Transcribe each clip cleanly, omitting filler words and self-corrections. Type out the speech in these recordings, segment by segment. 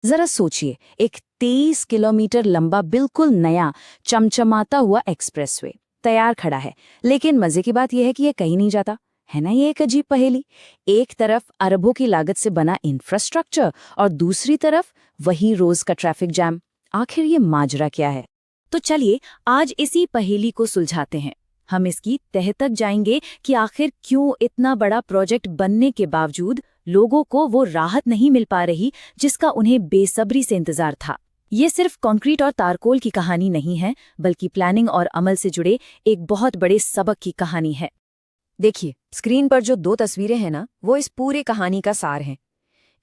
जरा सोचिए, एक 23 किलोमीटर लंबा बिल्कुल नया चमचमाता हुआ एक्सप्रेसवे तैयार खड़ा है। लेकिन मजे की बात यह है कि यह कहीं नहीं जाता। है ना, ये एक अजीब पहेली। एक तरफ अरबों की लागत से बना इंफ्रास्ट्रक्चर और दूसरी तरफ वही रोज का ट्रैफिक जैम। आखिर ये माजरा क्या है? तो चलिए आज इसी पहेली को सुलझाते हैं। हम इसकी तह तक जाएंगे कि आखिर क्यों इतना बड़ा प्रोजेक्ट बनने के बावजूद लोगों को वो राहत नहीं मिल पा रही जिसका उन्हें बेसब्री से इंतजार था। ये सिर्फ कंक्रीट और तारकोल की कहानी नहीं है, बल्कि प्लानिंग और अमल से जुड़े एक बहुत बड़े सबक की कहानी है। देखिए, स्क्रीन पर जो दो तस्वीरें हैं ना, वो इस पूरी कहानी का सार हैं।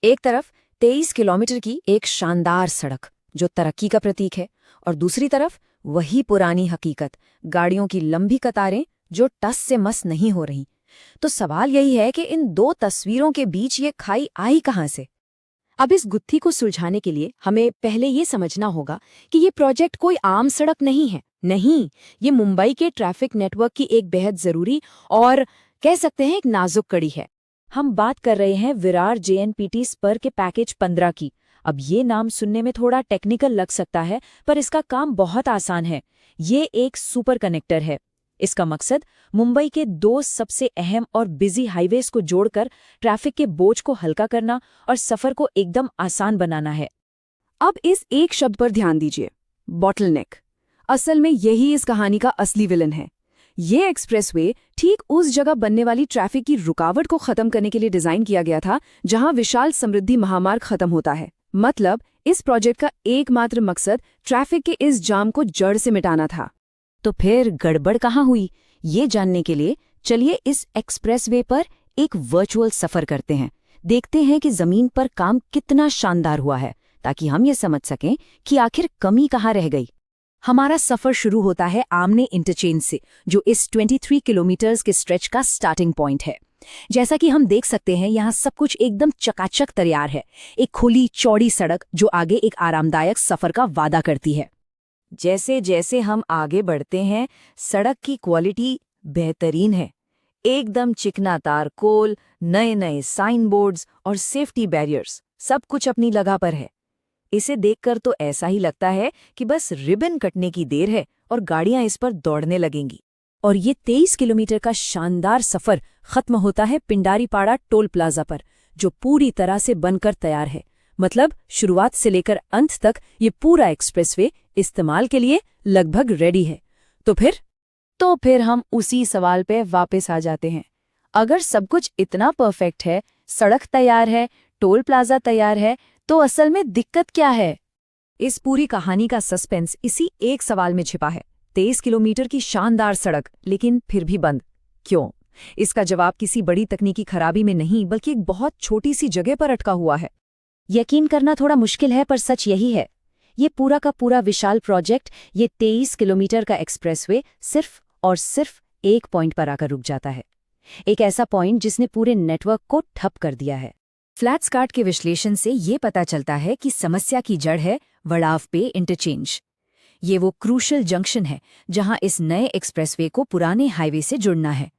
एक तरफ 23 किलोमीटर की एक शानदार सड़क जो तरक्की का प्रतीक है, और दूसरी तरफ वही पुरानी हकीकत, गाड़ियों की लंबी कतारें जो टस से मस नहीं हो रही। तो सवाल यही है कि इन दो तस्वीरों के बीच ये खाई आई कहाँ से? अब इस गुत्थी को सुलझाने के लिए हमें पहले ये समझना होगा कि ये प्रोजेक्ट कोई आम सड़क नहीं है। नहीं, ये मुंबई के ट्रैफिक नेटवर्क की एक बेहद जरूरी और कह सकते हैं एक नाजुक कड़ी है। हम बात कर रहे हैं विरार जेएनपीटी स्पर के पैकेज 15 की। अब ये नाम सुनने में थोड़ा टेक्निकल लग सकता है, पर इसका काम बहुत आसान है। ये एक सुपर कनेक्टर है। इसका मकसद मुंबई के दो सबसे अहम और बिजी हाईवेज को जोड़कर ट्रैफिक के बोझ को हल्का करना और सफर को एकदम आसान बनाना है। अब इस एक शब्द पर ध्यान दीजिए, बॉटलनेक। असल में यही इस कहानी का असली विलन है। ये एक्सप्रेसवे ठीक उस जगह बनने वाली ट्रैफिक की रुकावट को खत्म करने के लिए डिजाइन किया गया था जहां विशाल समृद्धि महामार्ग खत्म होता है। मतलब इस प्रोजेक्ट का एकमात्र मकसद ट्रैफिक के इस जाम को जड़ से मिटाना था। तो फिर गड़बड़ कहाँ हुई, ये जानने के लिए चलिए इस एक्सप्रेसवे पर एक वर्चुअल सफर करते हैं। देखते हैं कि जमीन पर काम कितना शानदार हुआ है, ताकि हम ये समझ सकें कि आखिर कमी कहाँ रह गई। हमारा सफर शुरू होता है आमने इंटरचेंज से, जो इस 23 किलोमीटर्स के स्ट्रेच का स्टार्टिंग पॉइंट है। जैसा कि हम देख सकते हैं, यहाँ सब कुछ एकदम चकाचक तैयार है। एक खुली चौड़ी सड़क जो आगे एक आरामदायक सफर का वादा करती है। जैसे जैसे हम आगे बढ़ते हैं, सड़क की क्वालिटी बेहतरीन है। एकदम चिकना तारकोल, नए नए साइन बोर्ड्स और सेफ्टी बैरियर्स, सब कुछ अपनी जगह पर है। इसे देखकर तो ऐसा ही लगता है कि बस रिबन कटने की देर है और गाड़ियां इस पर दौड़ने लगेंगी। और ये 23 किलोमीटर का शानदार सफर खत्म होता है पिंडारीपाड़ा टोल प्लाजा पर, जो पूरी तरह से बनकर तैयार है। मतलब शुरुआत से लेकर अंत तक ये पूरा एक्सप्रेसवे इस्तेमाल के लिए लगभग रेडी है। तो फिर हम उसी सवाल पे वापस आ जाते हैं। अगर सब कुछ इतना परफेक्ट है, सड़क तैयार है, टोल प्लाजा तैयार है, तो असल में दिक्कत क्या है? इस पूरी कहानी का सस्पेंस इसी एक सवाल में छिपा है। 23 किलोमीटर की शानदार सड़क, लेकिन फिर भी बंद क्यों? इसका जवाब किसी बड़ी तकनीकी खराबी में नहीं, बल्कि एक बहुत छोटी सी जगह पर अटका हुआ है। यकीन करना थोड़ा मुश्किल है, पर सच यही है। ये पूरा का पूरा विशाल प्रोजेक्ट, ये 23 किलोमीटर का एक्सप्रेसवे सिर्फ और सिर्फ एक पॉइंट पर आकर रुक जाता है। एक ऐसा पॉइंट जिसने पूरे नेटवर्क को ठप कर दिया है। फ्लैट्सकार्ट के विश्लेषण से ये पता चलता है कि समस्या की जड़ है वड़ाव पे इंटरचेंज। ये वो क्रूशल जंक्शन है जहां इस नए एक्सप्रेसवे को पुराने हाईवे से जुड़ना है,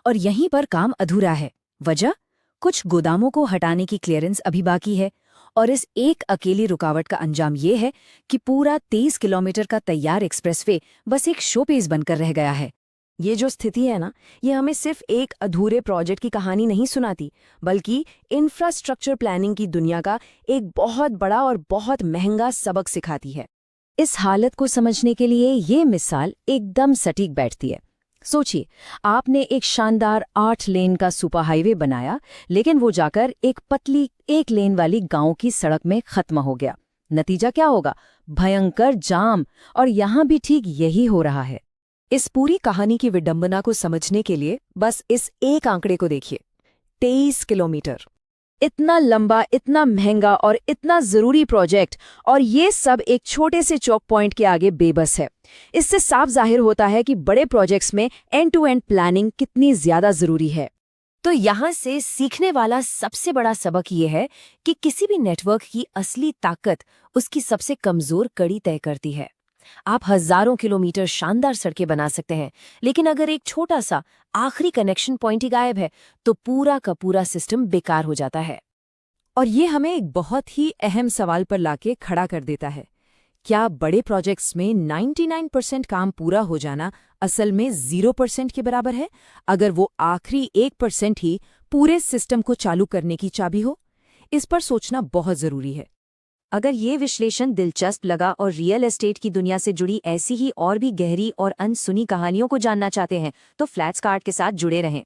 और यहीं पर काम अधूरा है। वजह? कुछ गोदामों को हटाने की क्लियरेंस अभी बाकी है, और इस एक अकेली रुकावट का अंजाम ये है कि पूरा 23 किलोमीटर का तैयार एक्सप्रेसवे बस एक शोपीस बनकर रह गया है। ये जो स्थिति है ना, ये हमें सिर्फ एक अधूरे प्रोजेक्ट की कहानी नहीं सुनाती, बल्कि इंफ्रास्ट्रक्चर प्लानिंग की दुनिया का एक बहुत बड़ा और बहुत महंगा सबक सिखाती है। इस हालत को समझने के लिए ये मिसाल एकदम सटीक बैठती है। सोचिए, आपने एक शानदार 8 लेन का सुपर हाईवे बनाया, लेकिन वो जाकर एक पतली 1 लेन वाली गांव की सड़क में खत्म हो गया। नतीजा क्या होगा? भयंकर जाम। और यहां भी ठीक यही हो रहा है। इस पूरी कहानी की विडंबना को समझने के लिए बस इस एक आंकड़े को देखिए, 23 किलोमीटर। इतना लंबा, इतना महंगा और इतना जरूरी प्रोजेक्ट, और ये सब एक छोटे से चौक पॉइंट के आगे बेबस है। इससे साफ जाहिर होता है कि बड़े प्रोजेक्ट्स में एंड टू एंड प्लानिंग कितनी ज्यादा जरूरी है। तो यहाँ से सीखने वाला सबसे बड़ा सबक ये है कि किसी भी नेटवर्क की असली ताकत उसकी सबसे कमजोर कड़ी तय करती है। आप हजारों किलोमीटर शानदार सड़कें बना सकते हैं, लेकिन अगर एक छोटा सा आखिरी कनेक्शन पॉइंट ही गायब है, तो पूरा का पूरा सिस्टम बेकार हो जाता है। और ये हमें एक बहुत ही अहम सवाल पर लाके खड़ा कर देता है। क्या बड़े प्रोजेक्ट्स में 99% काम पूरा हो जाना असल में 0% के बराबर है, अगर वो आखिरी 1% ही पूरे सिस्टम को चालू करने की चाबी हो? इस पर सोचना बहुत ज़रूरी है। अगर ये विश्लेषण दिलचस्प लगा और रियल एस्टेट की दुनिया से जुड़ी ऐसी ही और भी गहरी और अनसुनी कहानियों को जानना चाहते हैं तो फ्लैट्सकार्ट के साथ जुड़े रहें।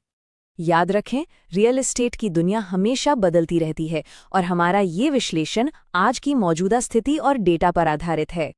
याद रखें, रियल एस्टेट की दुनिया हमेशा बदलती रहती है और हमारा ये विश्लेषण आज की मौजूदा स्थिति और डेटा पर आधारित है।